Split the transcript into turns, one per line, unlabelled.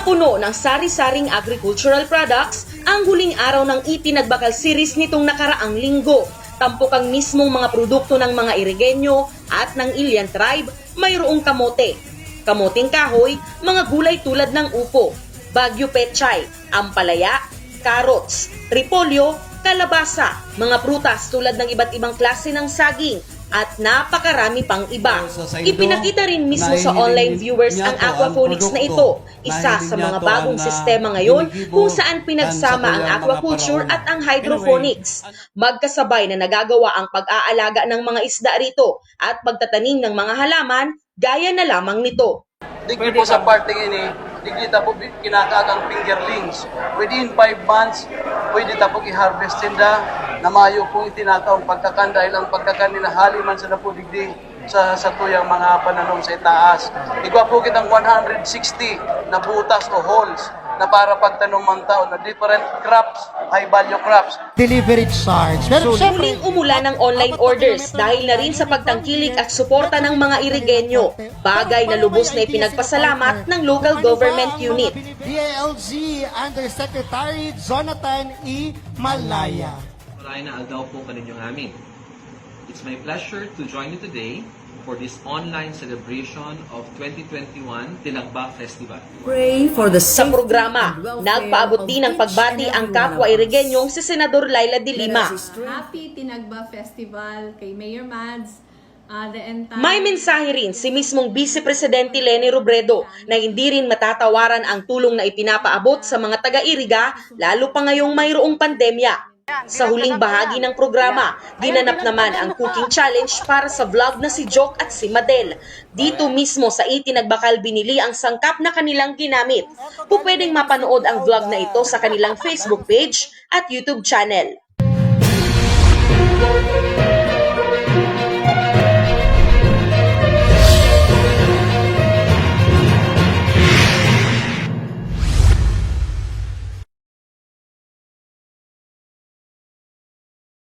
Napuno ng sari-saring agricultural products ang huling araw ng Itinagbakal series nitong nakaraang linggo. Tampok ang mismong mga produkto ng mga Irigenyo at ng Ilian tribe, mayroong kamote, kamoting kahoy, mga gulay tulad ng upo, bagyo pechay, ampalaya, carrots, repolyo, kalabasa, mga prutas tulad ng iba't ibang klase ng saging, at napakarami pang iba. Ipinakita rin mismo sa online viewers ang aquaponics na ito, isa sa mga bagong sistema ngayon kung saan pinagsama ang aquaculture at ang hydroponics. Magkasabay na nagagawa ang pag-aalaga ng mga isda rito at pagtatanim ng mga halaman gaya na lamang nito.
Digdi po sa parting ini, digdi po kinakagang fingerlings. Within 5 months, pwede po i-harvest tinda na mayo po itinataong pagkakan dahil ang pagkakan nila haliman sa po digdi sa tuyang mga pananom sa itaas. Igwa po kitang 160 na butas o holes na para pagtanong man tao na different crops, high value crops.
Delivery charge. Pero
Muling umulan ng online orders dahil na rin sa pagtangkilik at suporta ng mga Irigenyo, bagay na lubos na ipinagpasalamat ng local government unit.
DILG Undersecretary Jonathan E. Malaya.
Rayna Aldaw po kaninyong amin. It's my pleasure to join you today for this online celebration of 2021 Tinagbak Festival.
Pray for the
Sa programa, nagpaabot din ng pagbati ang kapwa Irigenyong si Senador Laila de Lima.
Happy Tinagba Festival kay Mayor Mads, the entire...
May mensahe rin si mismong Vice Presidente Leni Robredo na hindi rin matatawaran ang tulong na ipinapaabot sa mga taga-Iriga, lalo pa ngayong mayroong pandemya. Sa huling bahagi ng programa, ginanap naman ang cooking challenge para sa vlog na si Joke at si Madel. Dito mismo sa Itinagbakal binili ang sangkap na kanilang ginamit. Pupwedeng mapanood ang vlog na ito sa kanilang Facebook page at YouTube channel.